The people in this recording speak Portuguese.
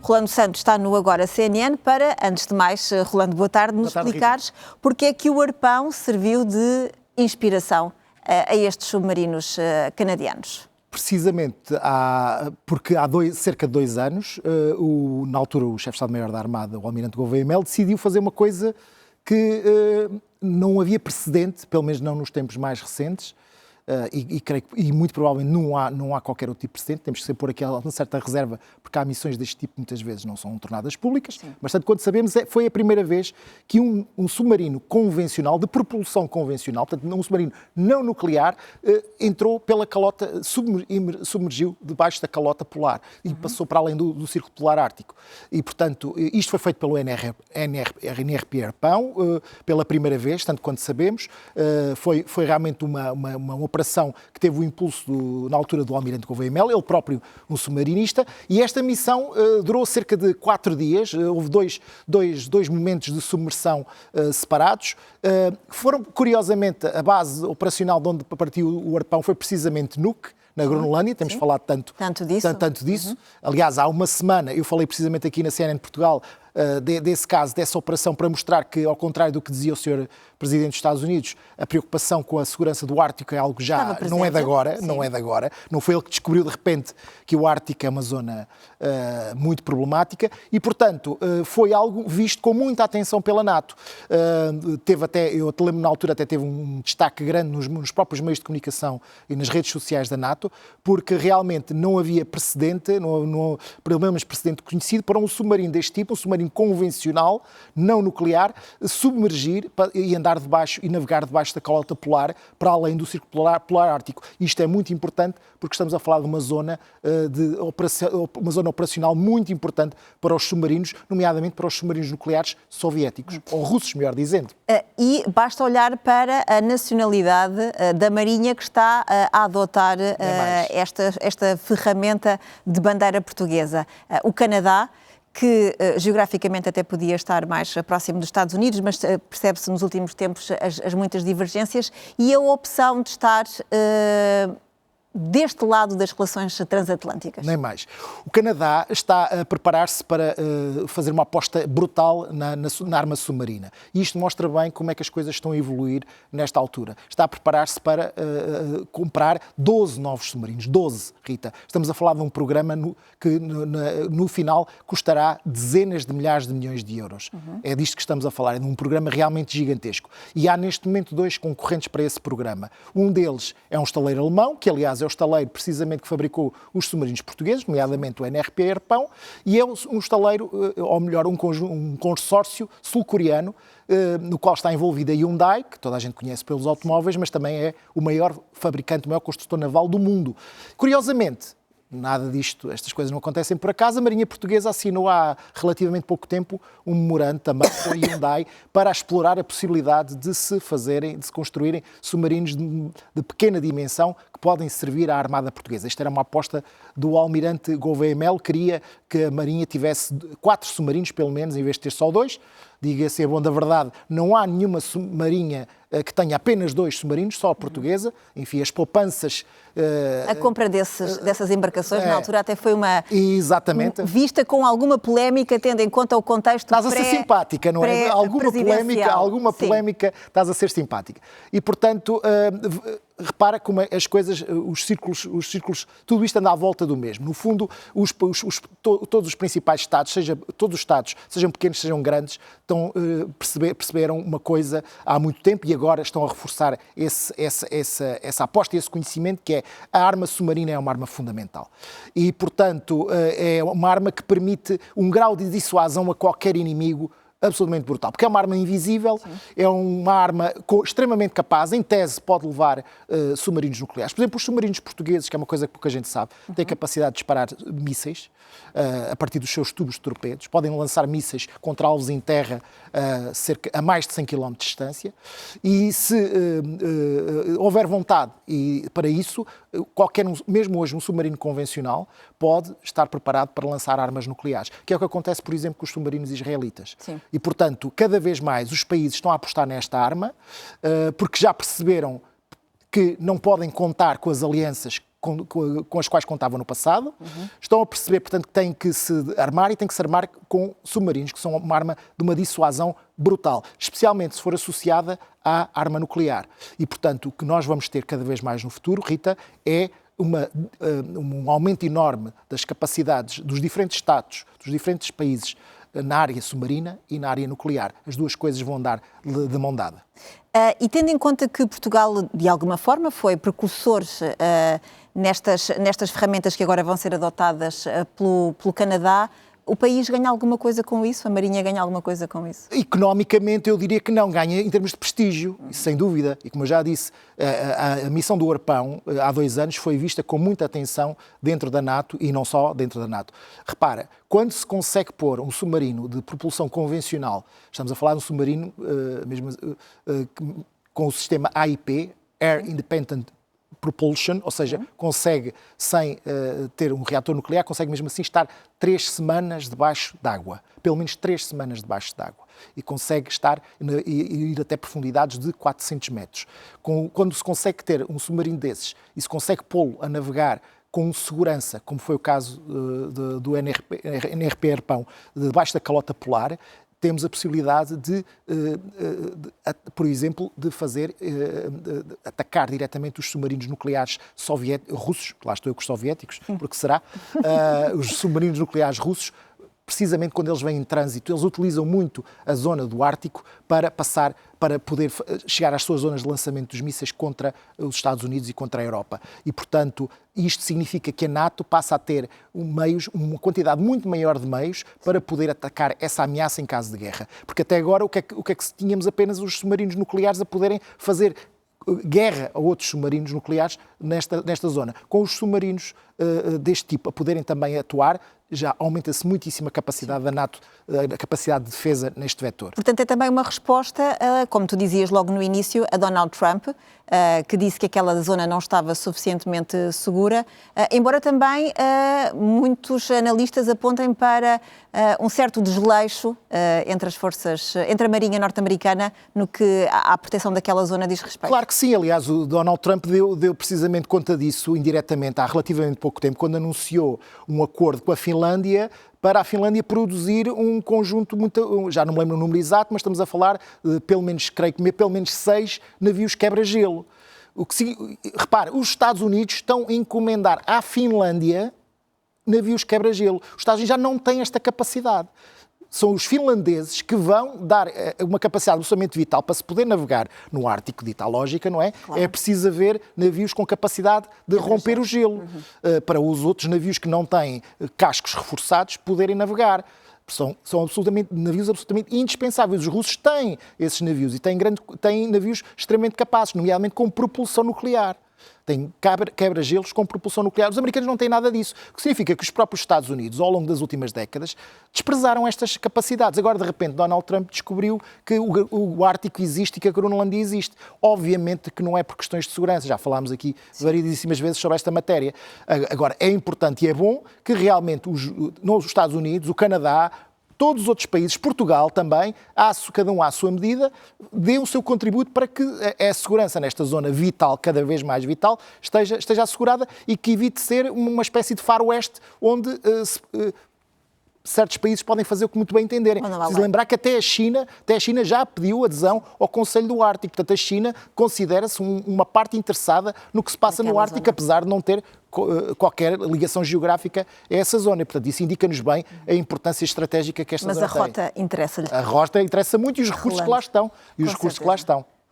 Rolando Santos está no Agora CNN para, antes de mais, Rolando, boa tarde, nos explicares porque é que o arpão serviu de inspiração a estes submarinos canadianos. Precisamente, porque há cerca de 2 anos, na altura o chefe de Estado-Maior da Armada, o Almirante Gouveia Melo, decidiu fazer uma coisa que não havia precedente, pelo menos não nos tempos mais recentes, e muito provavelmente não há qualquer outro tipo de precedente. Temos que pôr aqui uma certa reserva, porque há missões deste tipo muitas vezes não são tornadas públicas. Sim. Mas, tanto quanto sabemos, foi a primeira vez que um submarino convencional, de propulsão convencional, portanto um submarino não nuclear, entrou pela calota, submergiu debaixo da calota polar e passou para além do Círculo Polar Ártico. E, portanto, isto foi feito pelo NRP Arpão, pela primeira vez, tanto quanto sabemos. Foi realmente uma operação que teve o impulso na altura do Almirante Gouveia Melo, ele próprio um submarinista, e esta missão durou cerca de 4 dias, houve dois momentos de submersão separados. Foram, curiosamente, a base operacional de onde partiu o Arpão foi precisamente Nuuk, na Groenlândia, temos falado tanto disso. Aliás, há uma semana, eu falei precisamente aqui na CNN de Portugal, desse caso, dessa operação, para mostrar que, ao contrário do que dizia o Sr. Presidente dos Estados Unidos, a preocupação com a segurança do Ártico é algo já não é de agora, não foi ele que descobriu de repente que o Ártico é uma zona muito problemática e, portanto, foi algo visto com muita atenção pela NATO. Eu te lembro na altura até teve um destaque grande nos próprios meios de comunicação e nas redes sociais da NATO, porque realmente não havia precedente, pelo menos precedente conhecido, para um submarino deste tipo, um submarino convencional, não nuclear, submergir e andar debaixo e navegar debaixo da calota polar para além do Círculo Polar Ártico. Isto é muito importante porque estamos a falar de uma zona operacional muito importante para os submarinos, nomeadamente para os submarinos nucleares soviéticos, ou russos, melhor dizendo. E basta olhar para a nacionalidade da Marinha que está a adotar esta ferramenta de bandeira portuguesa. O Canadá, que geograficamente até podia estar mais próximo dos Estados Unidos, mas percebe-se nos últimos tempos as muitas divergências, e a opção de estar deste lado das relações transatlânticas. Nem mais. O Canadá está a preparar-se para fazer uma aposta brutal na arma submarina. E isto mostra bem como é que as coisas estão a evoluir nesta altura. Está a preparar-se para comprar 12 novos submarinos. 12, Rita. Estamos a falar de um programa que no final custará dezenas de milhares de milhões de euros. É disto que estamos a falar. É de um programa realmente gigantesco. E há neste momento 2 concorrentes para esse programa. Um deles é um estaleiro alemão, que aliás é o estaleiro precisamente que fabricou os submarinos portugueses, nomeadamente o NRP Arpão, e é um estaleiro, ou melhor, um consórcio sul-coreano, no qual está envolvida a Hyundai, que toda a gente conhece pelos automóveis, mas também é o maior fabricante, o maior construtor naval do mundo. Curiosamente, nada disto, estas coisas não acontecem por acaso, a Marinha Portuguesa assinou há relativamente pouco tempo um memorando também com a Hyundai para explorar a possibilidade de se construírem submarinos de pequena dimensão que podem servir à Armada Portuguesa. Esta era uma aposta do Almirante Gouveia Melo, queria que a Marinha tivesse 4 submarinos, pelo menos, em vez de ter só 2. Diga-se a bom da verdade, não há nenhuma marinha que tenha apenas 2 submarinos, só a portuguesa. Enfim, as poupanças... A compra dessas embarcações, na altura, até foi exatamente. Vista com alguma polémica, tendo em conta o contexto Estás a ser simpática, não é? Alguma polémica, estás a ser simpática. E, portanto... repara como as coisas, os círculos, tudo isto anda à volta do mesmo. No fundo, todos os principais Estados, todos os Estados, sejam pequenos, sejam grandes, perceberam uma coisa há muito tempo e agora estão a reforçar essa aposta e esse conhecimento, que é a arma submarina é uma arma fundamental. E, portanto, é uma arma que permite um grau de dissuasão a qualquer inimigo absolutamente brutal, porque é uma arma invisível, é uma arma extremamente capaz, em tese pode levar submarinos nucleares. Por exemplo, os submarinos portugueses, que é uma coisa que pouca gente sabe, têm capacidade de disparar mísseis a partir dos seus tubos de torpedos, podem lançar mísseis contra alvos em terra a mais de 100 km de distância, e se houver vontade para isso, mesmo hoje um submarino convencional pode estar preparado para lançar armas nucleares, que é o que acontece, por exemplo, com os submarinos israelitas. Sim. E, portanto, cada vez mais os países estão a apostar nesta arma, porque já perceberam que não podem contar com as alianças com as quais contavam no passado, estão a perceber, portanto, que têm que se armar e têm que se armar com submarinos, que são uma arma de uma dissuasão brutal, especialmente se for associada à arma nuclear. E, portanto, o que nós vamos ter cada vez mais no futuro, Rita, é um aumento enorme das capacidades dos diferentes Estados, dos diferentes países, na área submarina e na área nuclear. As duas coisas vão andar de mão dada. E tendo em conta que Portugal, de alguma forma, foi precursor nestas ferramentas que agora vão ser adotadas pelo Canadá, o país ganha alguma coisa com isso? A Marinha ganha alguma coisa com isso? Economicamente, eu diria que não. Ganha em termos de prestígio, sem dúvida. E como eu já disse, a missão do Arpão, há 2 anos, foi vista com muita atenção dentro da NATO e não só dentro da NATO. Repara, quando se consegue pôr um submarino de propulsão convencional, estamos a falar de um submarino com o sistema AIP, Air Independent Propulsion, ou seja, consegue, sem ter um reator nuclear, consegue mesmo assim estar 3 semanas debaixo d'água. Pelo menos 3 semanas debaixo d'água. E consegue estar e ir até profundidades de 400 metros. Quando se consegue ter um submarino desses e se consegue pô-lo a navegar com segurança, como foi o caso do NRP Arpão, debaixo da calota polar, temos a possibilidade por exemplo, de atacar diretamente os submarinos nucleares russos, lá estou eu com os soviéticos, porque será, os submarinos nucleares russos, precisamente quando eles vêm em trânsito, eles utilizam muito a zona do Ártico para poder chegar às suas zonas de lançamento dos mísseis contra os Estados Unidos e contra a Europa. E, portanto, isto significa que a NATO passa a ter uma quantidade muito maior de meios para poder atacar essa ameaça em caso de guerra. Porque até agora o que é que tínhamos apenas os submarinos nucleares a poderem fazer guerra a outros submarinos nucleares nesta zona. Com os submarinos deste tipo a poderem também atuar, já aumenta-se muitíssimo a capacidade da NATO, a capacidade de defesa neste vetor. Portanto, é também uma resposta, como tu dizias logo no início, a Donald Trump, que disse que aquela zona não estava suficientemente segura, embora também muitos analistas apontem para um certo desleixo entre a Marinha norte-americana no que à proteção daquela zona diz respeito. Claro que sim, aliás, o Donald Trump deu precisamente conta disso indiretamente há relativamente pouco tempo, quando anunciou um acordo com a Finlândia para a Finlândia produzir um conjunto, já não me lembro o número exato, mas estamos a falar de pelo menos 6 navios quebra-gelo. Repare, os Estados Unidos estão a encomendar à Finlândia navios quebra-gelo. Os Estados Unidos já não têm esta capacidade. São os finlandeses que vão dar uma capacidade absolutamente vital para se poder navegar no Ártico, dita a lógica, não é? Claro. É preciso haver navios com capacidade de romper o gelo, para os outros navios que não têm cascos reforçados poderem navegar. São navios absolutamente indispensáveis. Os russos têm esses navios e têm navios extremamente capazes, nomeadamente com propulsão nuclear. Tem quebra-gelos com propulsão nuclear. Os americanos não têm nada disso. O que significa que os próprios Estados Unidos, ao longo das últimas décadas, desprezaram estas capacidades. Agora, de repente, Donald Trump descobriu que o Ártico existe e que a Groenlândia existe. Obviamente que não é por questões de segurança. Já falámos aqui variedíssimas vezes sobre esta matéria. Agora, é importante e é bom que realmente os Estados Unidos, o Canadá, todos os outros países, Portugal também, cada um à sua medida, dê o seu contributo para que a segurança nesta zona vital, cada vez mais vital, esteja assegurada e que evite ser uma espécie de faroeste onde certos países podem fazer o que muito bem entenderem. Preciso lembrar que até a China já pediu adesão ao Conselho do Ártico. Portanto, a China considera-se uma parte interessada no que se passa no Ártico, apesar de não ter qualquer ligação geográfica a essa zona. E, portanto, isso indica-nos bem a importância estratégica que esta zona tem. Mas a rota interessa-lhe. A rota interessa muito e os recursos que lá estão.